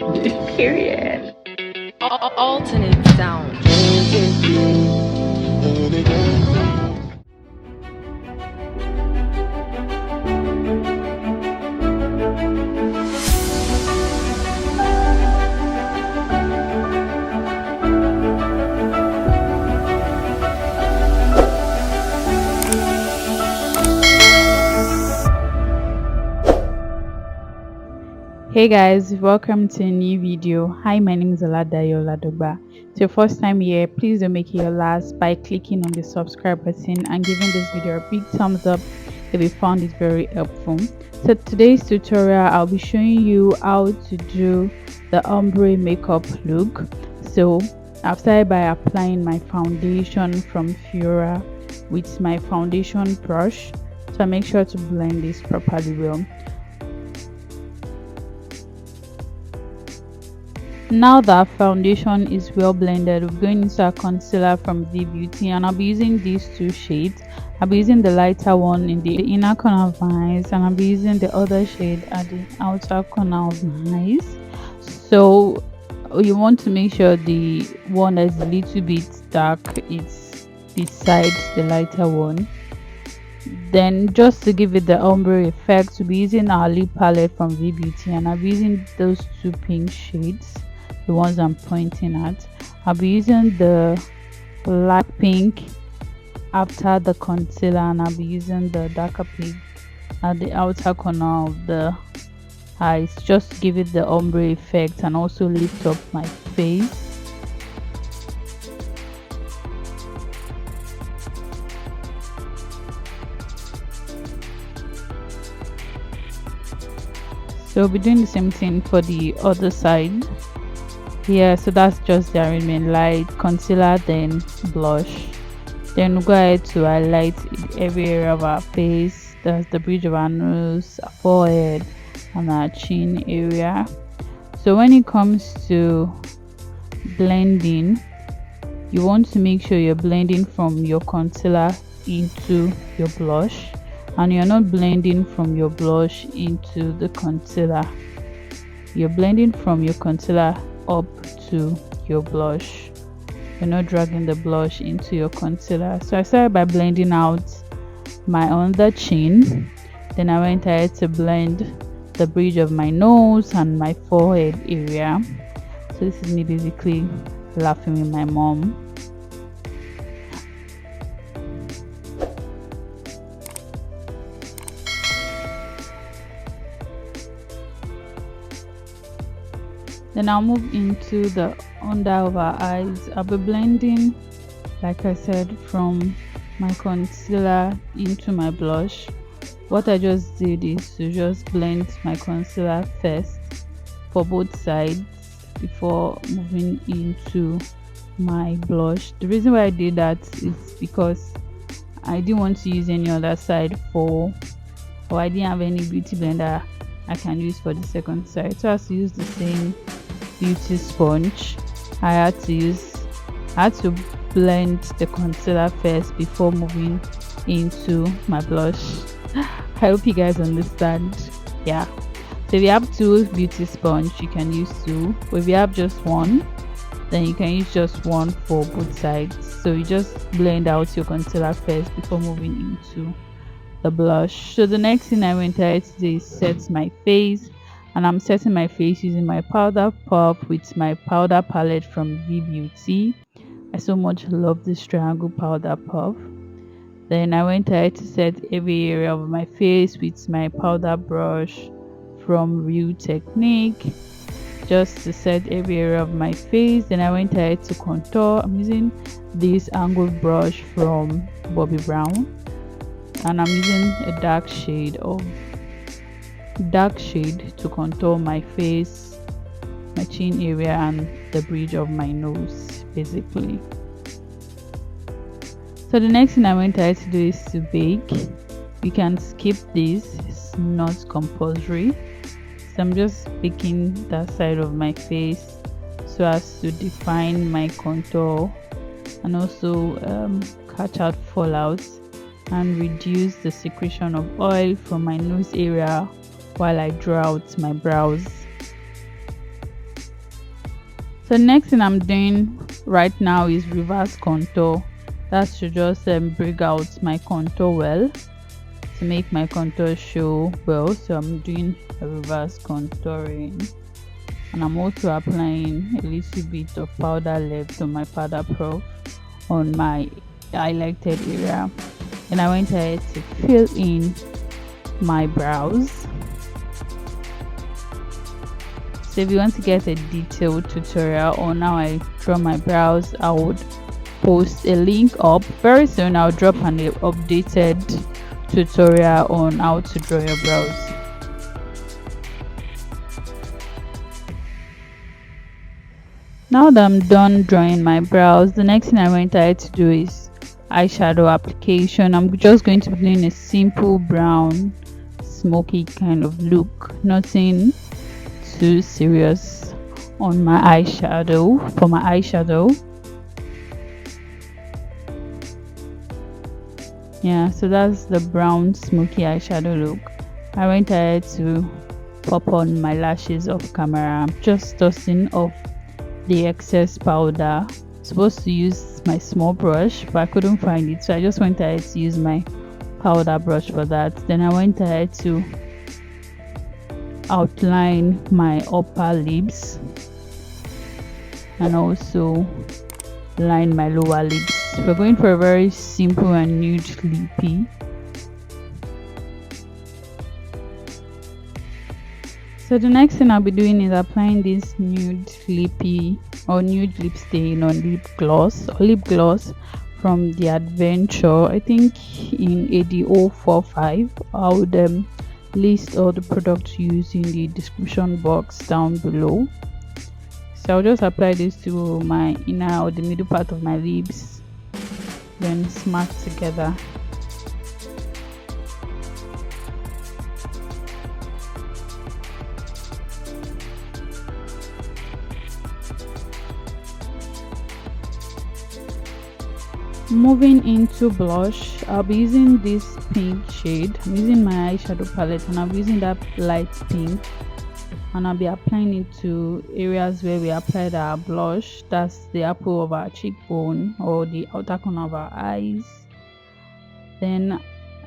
Period. Alternate sound. Hey guys, welcome to a new video. Hi, my name is Oladayo Oladogba. It's your first time here, please don't make it your last by clicking on the subscribe button and giving this video a big thumbs up if you found it very helpful. So today's tutorial, I'll be showing you how to do the ombre makeup look. So I've started by applying my foundation from Phoera with my foundation brush. So I make sure to blend this properly well. Now that foundation is well blended, we're going into our concealer from VeeBeauty, and I'll be using these two shades. I'll be using the lighter one in the inner corner of my eyes, and I'll be using the other shade at the outer corner of my eyes. So you want to make sure the one that's a little bit dark is beside the lighter one. Then just to give it the ombre effect, we'll be using our lip palette from VeeBeauty, and I'll be using those two pink shades, the ones I'm pointing at. I'll be using the light pink after the concealer, and I'll be using the darker pink at the outer corner of the eyes, just to give it the ombre effect and also lift up my face. So we'll be doing the same thing for the other side. Yeah, so that's just the arrangement: light, concealer, then blush. Then we'll go ahead to highlight every area of our face. That's the bridge of our nose, our forehead, and our chin area. So when it comes to blending, you want to make sure you're blending from your concealer into your blush, and you're not blending from your blush into the concealer. You're blending from your concealer up to your blush. You're not dragging the blush into your concealer. So I started by blending out my under chin, then I went ahead to blend the bridge of my nose and my forehead area. So this is me basically laughing with my mom. Then I'll move into the under of our eyes. I'll be blending, like I said, from my concealer into my blush. What I just did is to just blend my concealer first for both sides before moving into my blush. The reason why I did that is because I didn't want to use any other side or I didn't have any beauty blender I can use for the second side, so I had to use the same beauty sponge. I had to blend the concealer first before moving into my blush. I hope you guys understand. Yeah, so if you have two beauty sponge, you can use two, but if you have just one, then you can use just one for both sides. So you just blend out your concealer first before moving into the blush. So the next thing I went ahead to do is set my face, and I'm setting my face using my powder puff with my powder palette from VeeBeauty. I so much love this triangle powder puff. Then I went ahead to set every area of my face with my powder brush from Real Technique, just to set every area of my face. Then I went ahead to contour. I'm using this angled brush from Bobbi Brown, and I'm using a dark shade to contour my face, my chin area, and the bridge of my nose basically. So the next thing I went ahead to do is to bake. You can skip this, it's not compulsory. So I'm just baking that side of my face so as to define my contour and also catch out fallouts and reduce the secretion of oil from my nose area while I draw out my brows. So next thing I'm doing right now is reverse contour. That's to just bring out my contour well, to make my contour show well. So I'm doing a reverse contouring, and I'm also applying a little bit of powder left on my powder puff on my highlighted area. And I went ahead to fill in my brows. So if you want to get a detailed tutorial on how I draw my brows, I would post a link up very soon. I'll drop an updated tutorial on how to draw your brows. Now that I'm done drawing my brows, the next thing I went ahead to do is eyeshadow application. I'm just going to be doing a simple brown smoky kind of look, nothing too serious on my eyeshadow. For my eyeshadow, yeah, so that's the brown smoky eyeshadow look. I went ahead to pop on my lashes off camera. I'm just tossing off the excess powder. I'm supposed to use my small brush, but I couldn't find it, so I just went ahead to use my powder brush for that. Then I went ahead to outline my upper lips and also line my lower lips. We're going for a very simple and nude lippy. So the next thing I'll be doing is applying this nude lippy or nude lip stain on lip gloss from the Adventure, I think in AD045. I would list all the products used in the description box down below. So I'll just apply this to my inner or the middle part of my lips, then smack together. Moving into blush, I'll be using this pink shade. I'm using my eyeshadow palette and I'll be using that light pink, and I'll be applying it to areas where we applied our blush. That's the apple of our cheekbone or the outer corner of our eyes. Then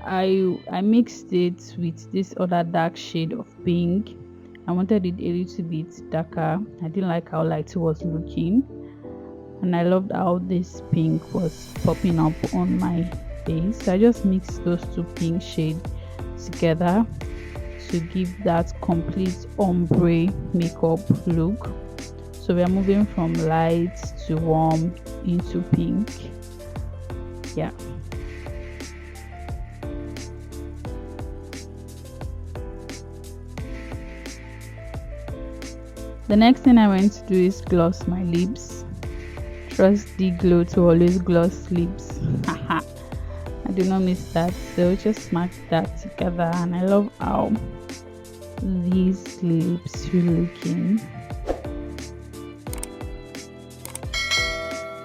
I mixed it with this other dark shade of pink. I wanted it a little bit darker. I didn't like how light it was looking, and I loved how this pink was popping up on my face. So I just mixed those two pink shades together to give that complete ombre makeup look. So we are moving from light to warm into pink. Yeah. The next thing I went to do is gloss my lips. Trust the glow to always gloss lips. I do not miss that, so just smack that together, and I love how these lips are looking.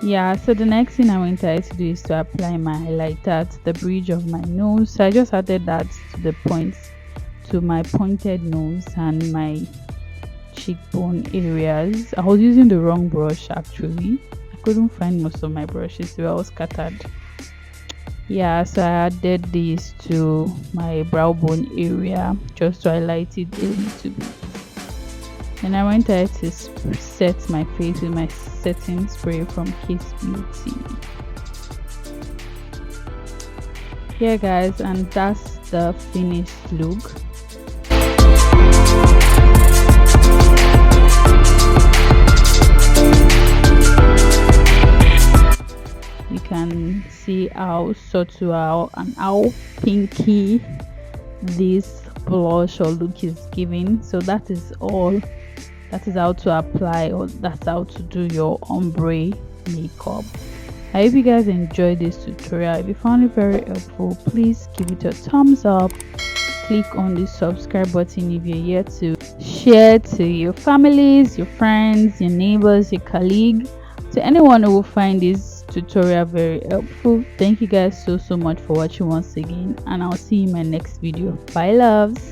Yeah, so the next thing I went ahead to do is to apply my highlighter to the bridge of my nose. So I just added that to the points, to my pointed nose and my cheekbone areas. I was using the wrong brush actually. Couldn't find most of my brushes, they were all scattered. Yeah, so I added this to my brow bone area just to highlight it a little bit. And I went ahead to set my face with my setting spray from Kiss Beauty. Yeah guys, and that's the finished look. You can see how subtle and how pinky this blush or look is giving. So that is all. That is how to apply, or that's how to do your ombre makeup. I hope you guys enjoyed this tutorial. If you found it very helpful, please give it a thumbs up. Click on the subscribe button if you're here to share to your families, your friends, your neighbors, your colleagues, to anyone who will find this tutorial very helpful. Thank you guys so much for watching once again, and I'll see you in my next video. Bye loves.